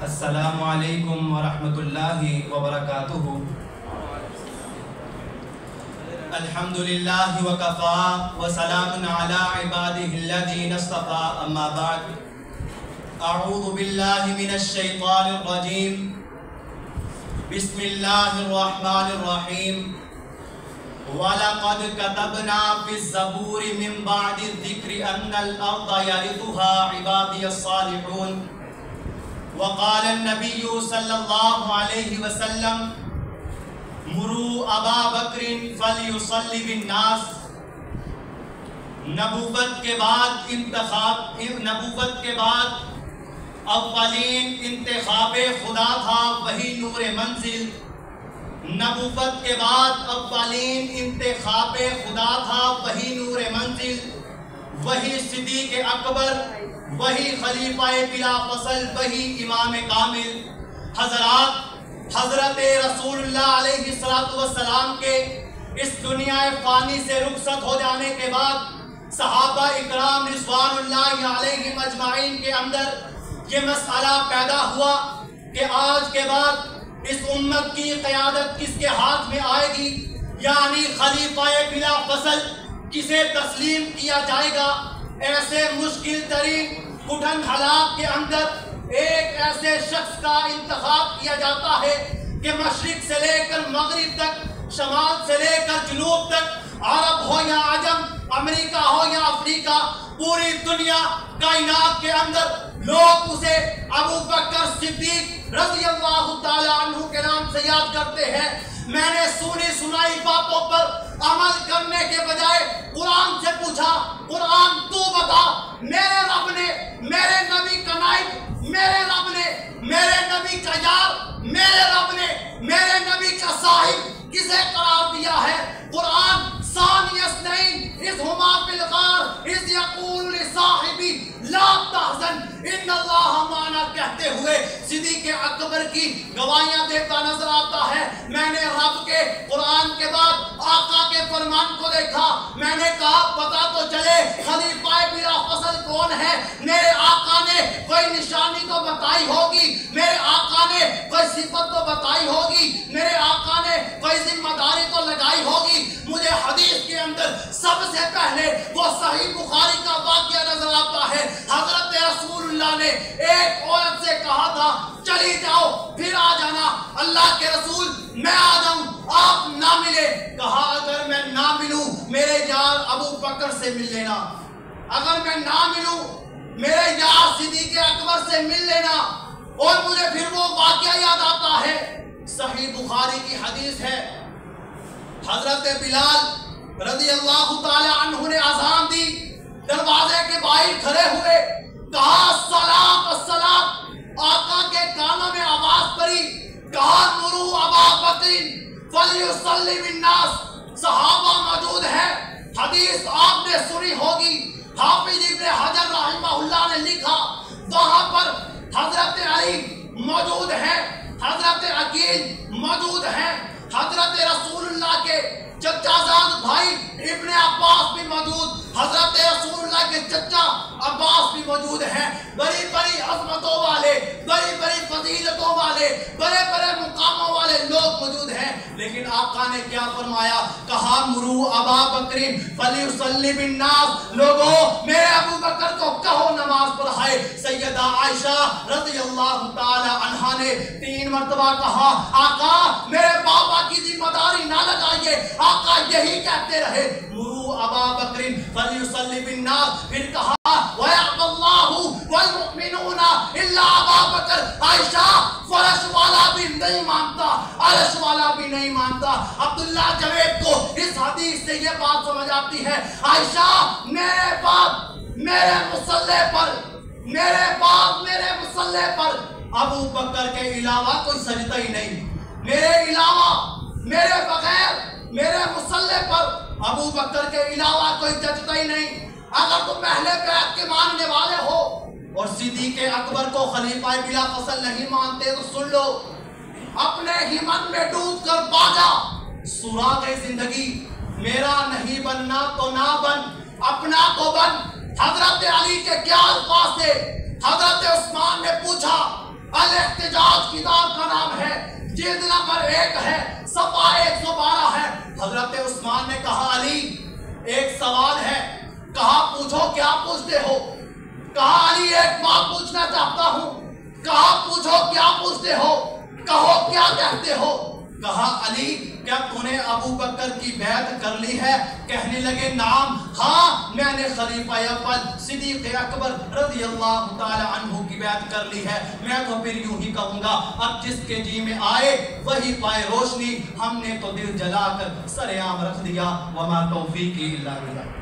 السلام علیکم ورحمۃ اللہ وبرکاتہ۔ الحمدللہ وکفا وسلام علی عبادہ الذین اصطفیٰ، اما بعد، اعوذ باللہ من الشیطان الرجیم، بسم اللہ الرحمن الرحیم۔ وَلَقَدْ كَتَبْنَا فِي الزَّبُورِ مِن بَعْدِ الذِّكْرِ أَنَّ الْأَرْضَ يَرِثُهَا عِبَادِيَ الصَّالِحُونَ۔ وقال النبی صلی اللہ علیہ وسلم: مروا ابا بکر فلیصلی بالناس۔ نبوت کے بعد اولین انتخاب خدا تھا وہی نور منزل۔ نبوت کے بعد اولین انتخاب خدا تھا وہی نور منزل، وہی صدیق اکبر، وہی خلیفہ بلا فصل، وہی امام کامل۔ حضرت رسول اللہ علیہ السلام کے اس دنیا فانی سے رخصت ہو جانے کے بعد صحابہ اکرام رضوان اللہ علیہم اجمعین کے اندر یہ مسئلہ پیدا ہوا کہ آج کے بعد اس امت کی قیادت کس کے ہاتھ میں آئے گی، یعنی خلیفہ بلا فصل کسے تسلیم کیا جائے گا۔ ایسے مشکل ترین کٹھن حالات کے اندر ایک ایسے شخص کا انتخاب کیا جاتا ہے کہ مشرق سے لے کر مغرب تک، شمال سے لے کر جنوب تک، عرب ہو یا عجم، امریکہ ہو یا افریقہ، پوری دنیا کائنات کے اندر لوگ اسے ابو بکر صدیق رضی اللہ تعالی عنہ کے نام سے یاد کرتے ہیں۔ میں نے سنی سنائی باتوں پر عمل کرنے کے بجائے قرآن سے پوچھا، قرآن تو بتا، میرے رب نے میرے نبی کا نائب، میرے رب نے میرے نبی کا یار، میرے رب نے میرے نبی کا صاحب کسے قرار دیا ہے؟ قرآن ثانی اثنین اذ ہما فی الغار اذ یقول لصاحبی لا تحزن ان اللہ معنا کہتے ہوئے صدیق اکبر کی گواہیاں دیتا نظر آتا ہے۔ میں نے رب کے قرآن کے بعد آقا کے فرمان کو دیکھا، میں نے کہا پتا تو چلے خلیفہ بلا فصل کون ہے۔ میرے آقا نے کوئی نشانی تو بتائی ہوگی، میرے آقا نے کوئی صفت تو بتائی ہوگی، میرے آقا نے کوئی ذمہ داری تو لگائی ہوگی۔ مجھے حدیث کے اندر سب سے پہلے وہ صحیح بخاری کا واقعہ نظر آتا ہے۔ حضرت رسول اللہ نے ایک عورت سے کہا تھا چلی جاؤ پھر آ جانا، اللہ کے رسول میں آ جاؤں آپ نہ ملے، کہا اگر میں نہ ملوں میرے یار ابو بکر سے مل لینا، اگر میں نہ ملوں میرے یار صدیق اکبر سے مل لینا۔ اور مجھے پھر وہ واقعہ یاد آتا ہے، صحیح بخاری کی حدیث ہے، حضرت بلال رضی اللہ تعالی عنہ نے اذان دی، دروازے کے باہر کھڑے ہوئے، کہا الصلاۃ الصلاۃ، آقا کے کانوں میں آواز پڑی، کہا مروا ابا بکر فلیصلی بالناس۔ صحابہ موجود ہیں، حدیث آپ نے سنی ہوگی، حافظ ابن حجر رحمہ اللہ نے لکھا، وہاں پر حضرت علی موجود ہیں، حضرت عقیل موجود ہیں، حضرت رسول اللہ کے چچا زاد بھائی ابن عباس بھی موجود، حضرت رسول اللہ کے چچا عباس بھی موجود ہیں۔ بڑی بڑی عظمتوں والے، بڑی بڑی فضیلتوں والے، بڑے بڑے مقاموں والے لوگ موجود ہیں، لیکن آقا نے کیا فرمایا؟ کہا مروا ابا بکر فلیصلی بالناس، لوگوں میرے ابو بکر کو کہو نماز پڑھائے۔ سیدہ عائشہ رضی اللہ تعالی عنہا نے 3 مرتبہ کہا آقا میرے بابا کی ذمہ داری نہ لگائیے، آقا یہی کہتے رہے مروا ابا بکر فلیصلی بالناس۔ پھر کہا وَيَعْبَ اللَّهُ وَالْمُؤْمِنُونَ إِلَّا أَبَا بَكْرَ، عائشہ فرش والا بھی نہیں مانتا، عرش والا بھی نہیں مانتا۔ عبداللہ جوید کو اس حدیث سے یہ بات سمجھ آتی ہے، عائشہ میرے بعد میرے مصلح پر، میرے بعد میرے مصلح پر ابو بکر کے علاوہ کوئی سجدہ ہی نہیں، میرے علاوہ میرے بغیر میرے مصلح پر ابو بکر کے علاوہ کوئی سجدہ ہی نہیں۔ اگر تم اہل بیت کے ماننے والے ہو اور صدیق اکبر کو خلیفہ بلا فصل نہیں مانتے تو سن لو، اپنے ہمت میں ڈوب کر باجا، سراغ زندگی میرا نہیں بننا تو نہ بن، اپنا تو بن۔ حضرت علی کے کیا الفاظ تھے؟ حضرت عثمان نے پوچھا کتاب کا نام ہے، جلد نمبر 1 ہے، صفحہ 112 ہے۔ حضرت عثمان نے کہا علی ایک سوال ہے، کہا پوچھو کیا پوچھتے ہو؟ کہا علی ایک بات پوچھنا چاہتا ہوں۔ کہا پوچھو کیا پوچھتے ہو، کہو کیا کہتے ہو؟ کہا علی کیا تو نے ابو بکر کی بیعت کر لی ہے؟ کہنے لگے نعم، ہاں میں نے خلیفہ اول صدیق اکبر رضی اللہ تعالی عنہ کی بیعت کر لی ہے۔ میں تو پھر یوں ہی کہوں گا اب جس کے جی میں آئے وہی پائے روشنی، ہم نے تو دل جلا کر سر عام رکھ دیا، وما توفیقی الا باللہ۔